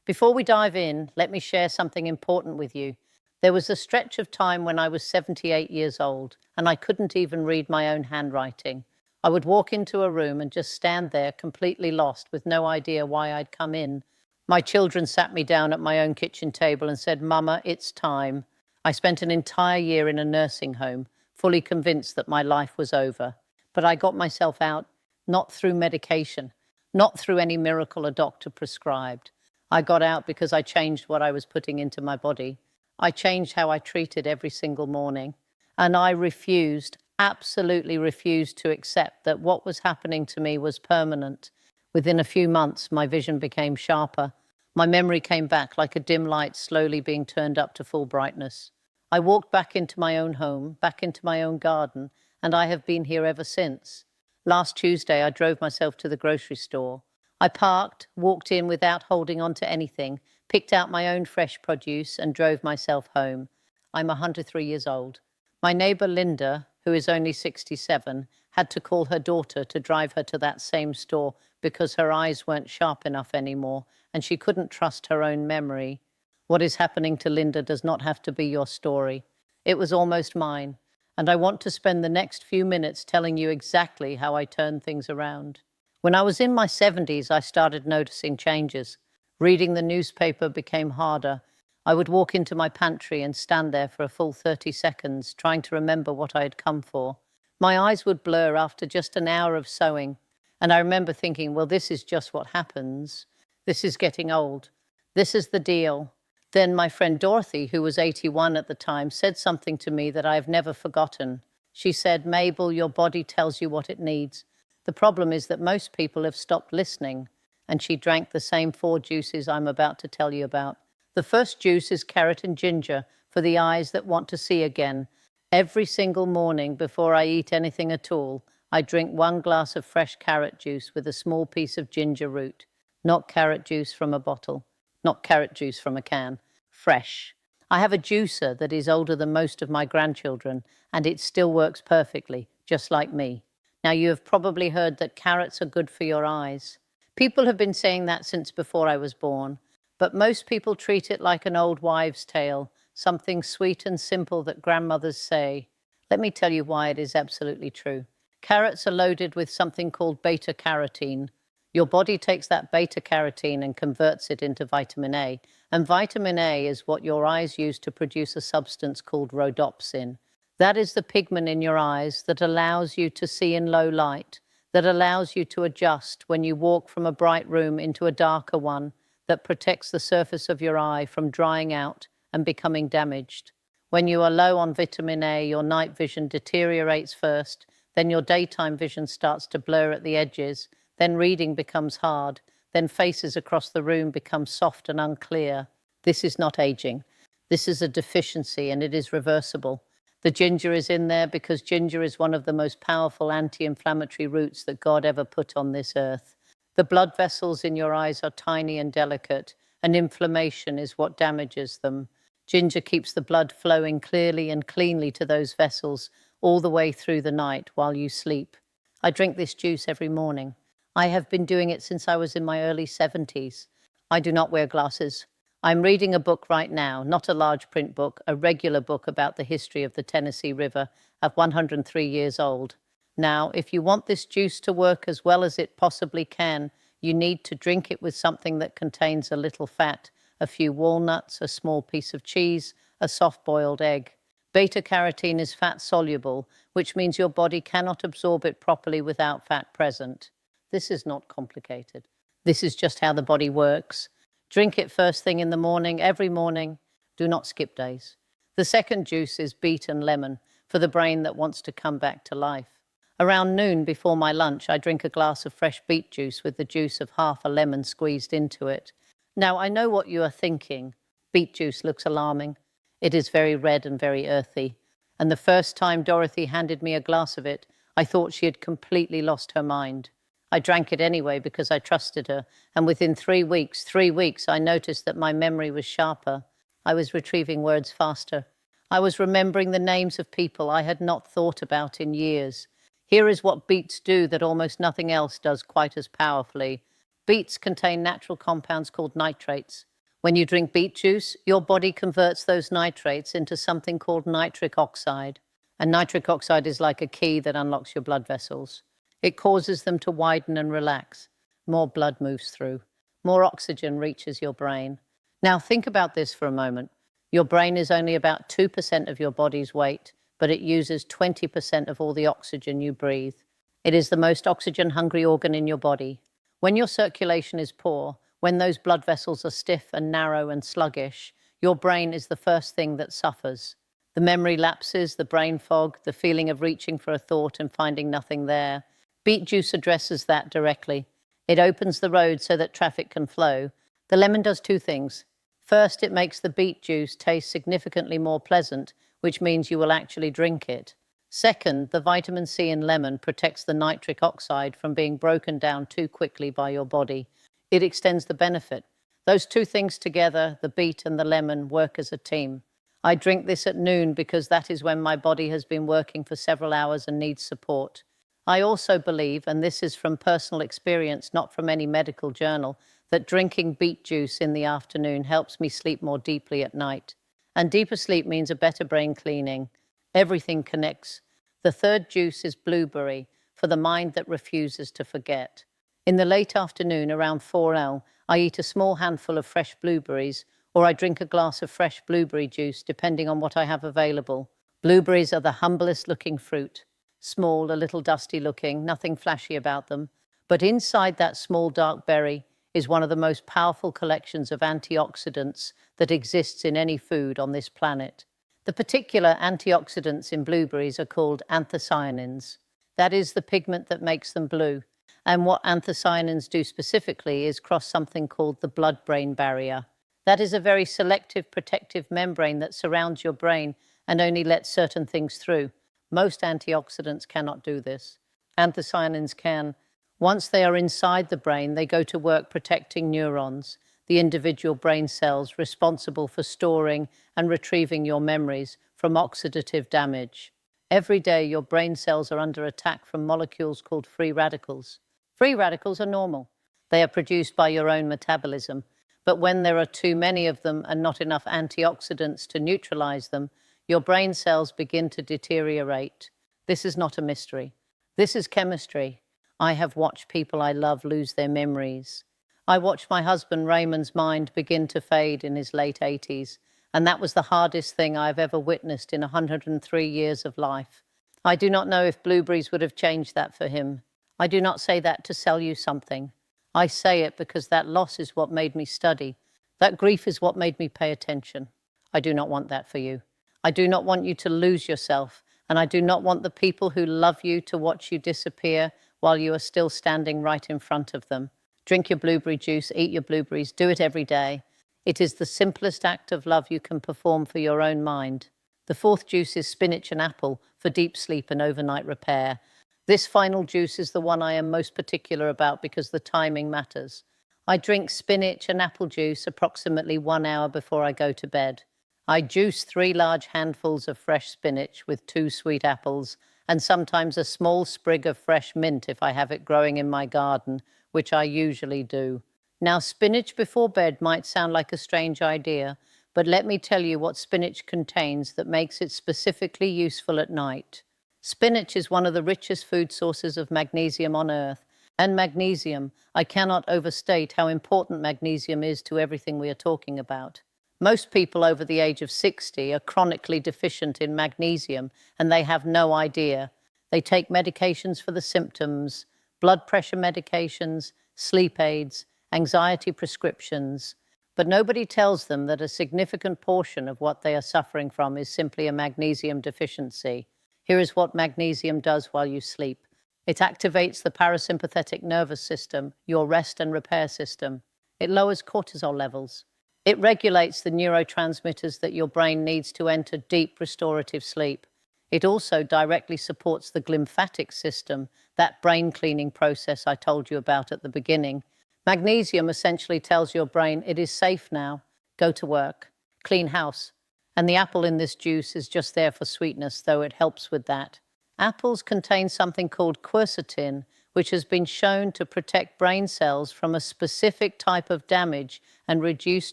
Before we dive in, let me share something important with you. There was a stretch of time when I was 78 years old and I couldn't even read my own handwriting. I would walk into a room and just stand there completely lost with no idea why I'd come in. My children sat me down at my own kitchen table and said, "Mama, it's time." I spent an entire year in a nursing home, fully convinced that my life was over. But I got myself out, not through medication, not through any miracle a doctor prescribed. I got out because I changed what I was putting into my body. I changed how I treated every single morning. And I refused, absolutely refused to accept that what was happening to me was permanent. Within a few months, my vision became sharper. My memory came back like a dim light slowly being turned up to full brightness. I walked back into my own home, back into my own garden, and I have been here ever since. Last Tuesday, I drove myself to the grocery store. I parked, walked in without holding on to anything, picked out my own fresh produce, and drove myself home. I'm 103 years old. My neighbor Linda, who is only 67, had to call her daughter to drive her to that same store because her eyes weren't sharp enough anymore, and she couldn't trust her own memory. What is happening to Linda does not have to be your story. It was almost mine, and I want to spend the next few minutes telling you exactly how I turned things around. When I was in my 70s, I started noticing changes. Reading the newspaper became harder. I would walk into my pantry and stand there for a full 30 seconds, trying to remember what I had come for. My eyes would blur after just an hour of sewing, and I remember thinking, well, this is just what happens. This is getting old. This is the deal. Then my friend Dorothy, who was 81 at the time, said something to me that I have never forgotten. She said, "Mabel, your body tells you what it needs. The problem is that most people have stopped listening." And she drank the same 4 juices I'm about to tell you about. The first juice is carrot and ginger for the eyes that want to see again. Every single morning before I eat anything at all, I drink 1 glass of fresh carrot juice with a small piece of ginger root. Not carrot juice from a bottle, not carrot juice from a can, fresh. I have a juicer that is older than most of my grandchildren, and it still works perfectly, just like me. Now, you have probably heard that carrots are good for your eyes. People have been saying that since before I was born, but most people treat it like an old wives' tale, something sweet and simple that grandmothers say. Let me tell you why it is absolutely true. Carrots are loaded with something called beta-carotene. Your body takes that beta-carotene and converts it into vitamin A, and vitamin A is what your eyes use to produce a substance called rhodopsin. That is the pigment in your eyes that allows you to see in low light, that allows you to adjust when you walk from a bright room into a darker one, that protects the surface of your eye from drying out and becoming damaged. When you are low on vitamin A, your night vision deteriorates first, then your daytime vision starts to blur at the edges, then reading becomes hard, then faces across the room become soft and unclear. This is not aging. This is a deficiency, and it is reversible. The ginger is in there because ginger is one of the most powerful anti-inflammatory roots that God ever put on this earth. The blood vessels in your eyes are tiny and delicate, and inflammation is what damages them. Ginger keeps the blood flowing clearly and cleanly to those vessels all the way through the night while you sleep. I drink this juice every morning. I have been doing it since I was in my early 70s. I do not wear glasses. I'm reading a book right now, not a large print book, a regular book about the history of the Tennessee River at 103 years old. Now, if you want this juice to work as well as it possibly can, you need to drink it with something that contains a little fat, a few walnuts, a small piece of cheese, a soft-boiled egg. Beta-carotene is fat-soluble, which means your body cannot absorb it properly without fat present. This is not complicated. This is just how the body works. Drink it first thing in the morning, every morning. Do not skip days. The second juice is beet and lemon for the brain that wants to come back to life. Around noon before my lunch, I drink a glass of fresh beet juice with the juice of half a lemon squeezed into it. Now, I know what you are thinking. Beet juice looks alarming. It is very red and very earthy. And the first time Dorothy handed me a glass of it, I thought she had completely lost her mind. I drank it anyway because I trusted her, and within 3 weeks, I noticed that my memory was sharper. I was retrieving words faster. I was remembering the names of people I had not thought about in years. Here is what beets do that almost nothing else does quite as powerfully. Beets contain natural compounds called nitrates. When you drink beet juice, your body converts those nitrates into something called nitric oxide. And nitric oxide is like a key that unlocks your blood vessels. It causes them to widen and relax. More blood moves through. More oxygen reaches your brain. Now think about this for a moment. Your brain is only about 2% of your body's weight, but it uses 20% of all the oxygen you breathe. It is the most oxygen-hungry organ in your body. When your circulation is poor, when those blood vessels are stiff and narrow and sluggish, your brain is the first thing that suffers. The memory lapses, the brain fog, the feeling of reaching for a thought and finding nothing there. Beet juice addresses that directly. It opens the road so that traffic can flow. The lemon does two things. First, it makes the beet juice taste significantly more pleasant, which means you will actually drink it. Second, the vitamin C in lemon protects the nitric oxide from being broken down too quickly by your body. It extends the benefit. Those two things together, the beet and the lemon, work as a team. I drink this at noon because that is when my body has been working for several hours and needs support. I also believe, and this is from personal experience, not from any medical journal, that drinking beet juice in the afternoon helps me sleep more deeply at night. And deeper sleep means a better brain cleaning. Everything connects. The third juice is blueberry, for the mind that refuses to forget. In the late afternoon, around 4 I eat a small handful of fresh blueberries, or I drink a glass of fresh blueberry juice, depending on what I have available. Blueberries are the humblest looking fruit. Small, a little dusty looking, nothing flashy about them. But inside that small dark berry is one of the most powerful collections of antioxidants that exists in any food on this planet. The particular antioxidants in blueberries are called anthocyanins. That is the pigment that makes them blue. And what anthocyanins do specifically is cross something called the blood-brain barrier. That is a very selective protective membrane that surrounds your brain and only lets certain things through. Most antioxidants cannot do this. Anthocyanins can. Once they are inside the brain, they go to work protecting neurons, the individual brain cells responsible for storing and retrieving your memories from oxidative damage. Every day, your brain cells are under attack from molecules called free radicals. Free radicals are normal. They are produced by your own metabolism. But when there are too many of them and not enough antioxidants to neutralize them, your brain cells begin to deteriorate. This is not a mystery. This is chemistry. I have watched people I love lose their memories. I watched my husband Raymond's mind begin to fade in his late 80s, and that was the hardest thing I've ever witnessed in 103 years of life. I do not know if blueberries would have changed that for him. I do not say that to sell you something. I say it because that loss is what made me study. That grief is what made me pay attention. I do not want that for you. I do not want you to lose yourself, and I do not want the people who love you to watch you disappear while you are still standing right in front of them. Drink your blueberry juice, eat your blueberries, do it every day. It is the simplest act of love you can perform for your own mind. The fourth juice is spinach and apple for deep sleep and overnight repair. This final juice is the one I am most particular about because the timing matters. I drink spinach and apple juice approximately 1 hour before I go to bed. I juice 3 large handfuls of fresh spinach with 2 sweet apples and sometimes a small sprig of fresh mint if I have it growing in my garden, which I usually do. Now, spinach before bed might sound like a strange idea, but let me tell you what spinach contains that makes it specifically useful at night. Spinach is one of the richest food sources of magnesium on Earth, and magnesium, I cannot overstate how important magnesium is to everything we are talking about. Most people over the age of 60 are chronically deficient in magnesium, and they have no idea. They take medications for the symptoms, blood pressure medications, sleep aids, anxiety prescriptions, but nobody tells them that a significant portion of what they are suffering from is simply a magnesium deficiency. Here is what magnesium does while you sleep. It activates the parasympathetic nervous system, your rest and repair system. It lowers cortisol levels. It regulates the neurotransmitters that your brain needs to enter deep restorative sleep. It also directly supports the glymphatic system, that brain cleaning process I told you about at the beginning. Magnesium essentially tells your brain it is safe now, go to work, clean house. And the apple in this juice is just there for sweetness, though it helps with that. Apples contain something called quercetin, which has been shown to protect brain cells from a specific type of damage and reduce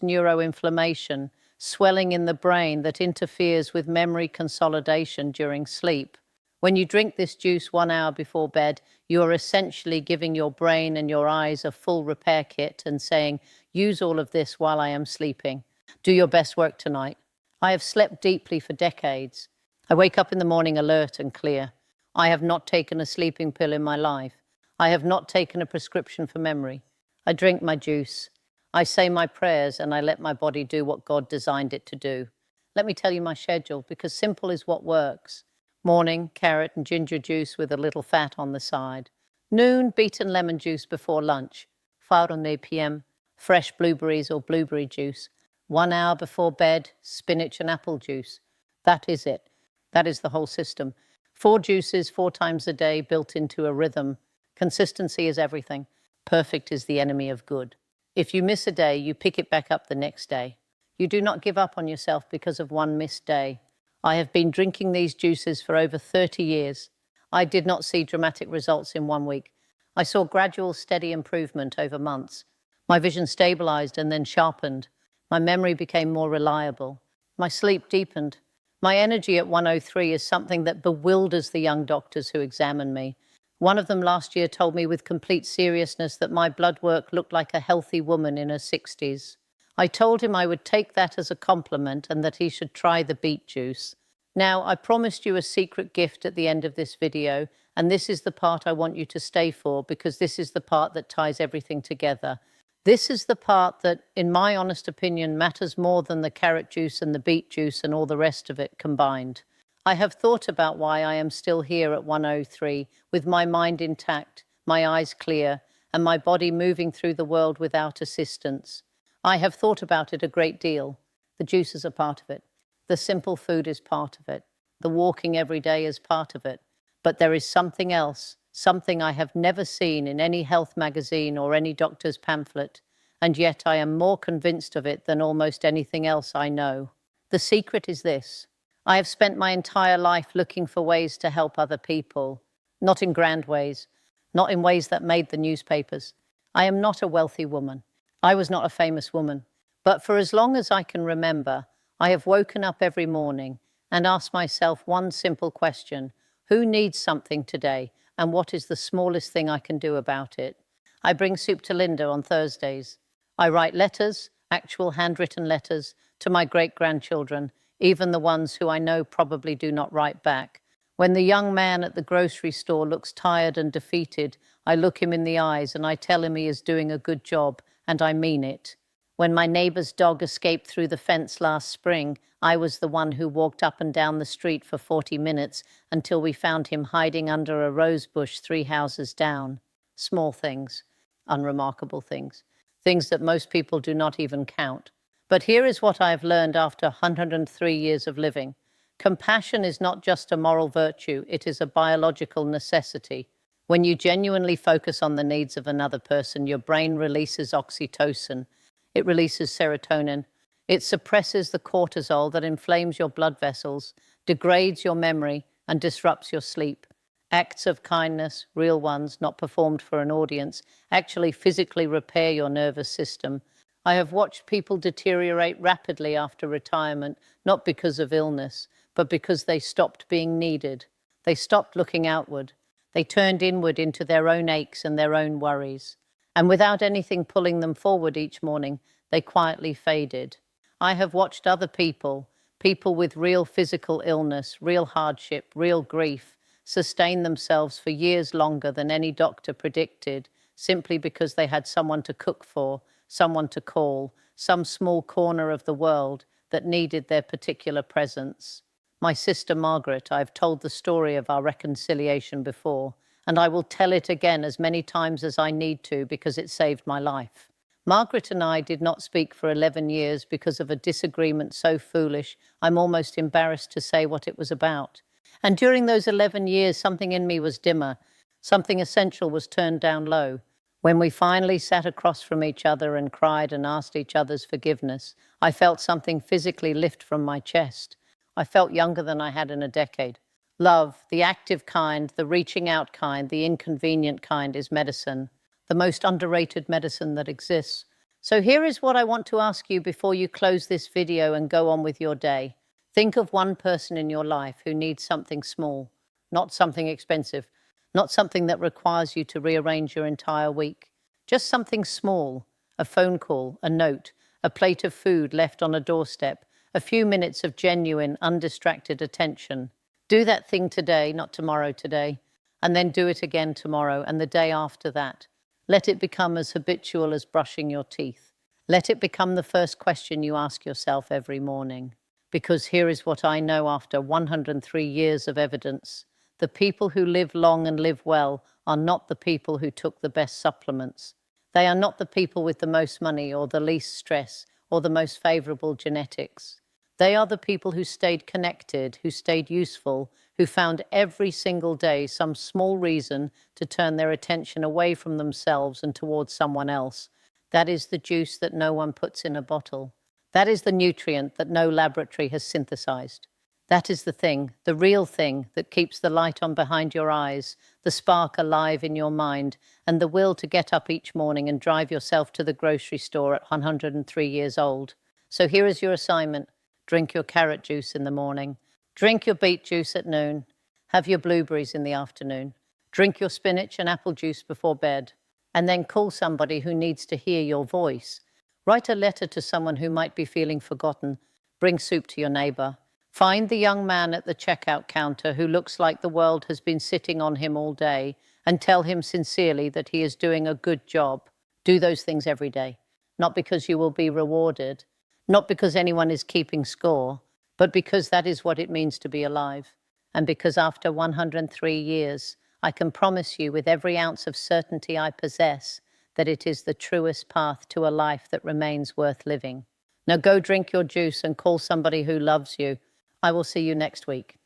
neuroinflammation, swelling in the brain that interferes with memory consolidation during sleep. When you drink this juice 1 hour before bed, you are essentially giving your brain and your eyes a full repair kit and saying, use all of this while I am sleeping. Do your best work tonight. I have slept deeply for decades. I wake up in the morning alert and clear. I have not taken a sleeping pill in my life. I have not taken a prescription for memory. I drink my juice. I say my prayers and I let my body do what God designed it to do. Let me tell you my schedule, because simple is what works. Morning, carrot and ginger juice with a little fat on the side. Noon, beaten lemon juice before lunch. 4 p.m., fresh blueberries or blueberry juice. 1 hour before bed, spinach and apple juice. That is it. That is the whole system. 4 juices 4 times a day built into a rhythm. Consistency is everything. Perfect is the enemy of good. If you miss a day, you pick it back up the next day. You do not give up on yourself because of one missed day. I have been drinking these juices for over 30 years. I did not see dramatic results in 1 week. I saw gradual, steady improvement over months. My vision stabilized and then sharpened. My memory became more reliable. My sleep deepened. My energy at 103 is something that bewilders the young doctors who examine me. One of them last year told me with complete seriousness that my blood work looked like a healthy woman in her 60s. I told him I would take that as a compliment and that he should try the beet juice. Now, I promised you a secret gift at the end of this video, and this is the part I want you to stay for, because this is the part that ties everything together. This is the part that, in my honest opinion, matters more than the carrot juice and the beet juice and all the rest of it combined. I have thought about why I am still here at 103, with my mind intact, my eyes clear, and my body moving through the world without assistance. I have thought about it a great deal. The juice is a part of it. The simple food is part of it. The walking every day is part of it. But there is something else, something I have never seen in any health magazine or any doctor's pamphlet, and yet I am more convinced of it than almost anything else I know. The secret is this. I have spent my entire life looking for ways to help other people, not in grand ways, not in ways that made the newspapers. I am not a wealthy woman. I was not a famous woman. But for as long as I can remember, I have woken up every morning and asked myself one simple question: who needs something today, and what is the smallest thing I can do about it? I bring soup to Linda on Thursdays. I write letters, actual handwritten letters, to my great-grandchildren, even the ones who I know probably do not write back. When the young man at the grocery store looks tired and defeated, I look him in the eyes and I tell him he is doing a good job, and I mean it. When my neighbor's dog escaped through the fence last spring, I was the one who walked up and down the street for 40 minutes until we found him hiding under a rose bush 3 houses down. Small things, unremarkable things, things that most people do not even count. But here is what I have learned after 103 years of living. Compassion is not just a moral virtue, it is a biological necessity. When you genuinely focus on the needs of another person, your brain releases oxytocin. It releases serotonin. It suppresses the cortisol that inflames your blood vessels, degrades your memory, and disrupts your sleep. Acts of kindness, real ones, not performed for an audience, actually physically repair your nervous system. I have watched people deteriorate rapidly after retirement, not because of illness, but because they stopped being needed. They stopped looking outward. They turned inward into their own aches and their own worries. And without anything pulling them forward each morning, they quietly faded. I have watched other people, people with real physical illness, real hardship, real grief, sustain themselves for years longer than any doctor predicted, simply because they had someone to cook for, someone to call, some small corner of the world that needed their particular presence. My sister Margaret, I've told the story of our reconciliation before, and I will tell it again as many times as I need to because it saved my life. Margaret and I did not speak for 11 years because of a disagreement so foolish, I'm almost embarrassed to say what it was about. And during those 11 years, something in me was dimmer. Something essential was turned down low. When we finally sat across from each other and cried and asked each other's forgiveness, I felt something physically lift from my chest. I felt younger than I had in a decade. Love, the active kind, the reaching out kind, the inconvenient kind, is medicine, the most underrated medicine that exists. So here is what I want to ask you before you close this video and go on with your day. Think of one person in your life who needs something small, not something expensive, not something that requires you to rearrange your entire week. Just something small, a phone call, a note, a plate of food left on a doorstep, a few minutes of genuine, undistracted attention. Do that thing today, not tomorrow, today, and then do it again tomorrow and the day after that. Let it become as habitual as brushing your teeth. Let it become the first question you ask yourself every morning. Because here is what I know after 103 years of evidence. The people who live long and live well are not the people who took the best supplements. They are not the people with the most money or the least stress or the most favorable genetics. They are the people who stayed connected, who stayed useful, who found every single day some small reason to turn their attention away from themselves and towards someone else. That is the juice that no one puts in a bottle. That is the nutrient that no laboratory has synthesized. That is the thing, the real thing that keeps the light on behind your eyes, the spark alive in your mind, and the will to get up each morning and drive yourself to the grocery store at 103 years old. So here is your assignment. Drink your carrot juice in the morning. Drink your beet juice at noon. Have your blueberries in the afternoon. Drink your spinach and apple juice before bed. And then call somebody who needs to hear your voice. Write a letter to someone who might be feeling forgotten. Bring soup to your neighbor. Find the young man at the checkout counter who looks like the world has been sitting on him all day and tell him sincerely that he is doing a good job. Do those things every day. Not because you will be rewarded, not because anyone is keeping score, but because that is what it means to be alive. And because after 103 years, I can promise you with every ounce of certainty I possess that it is the truest path to a life that remains worth living. Now go drink your juice and call somebody who loves you. I will see you next week.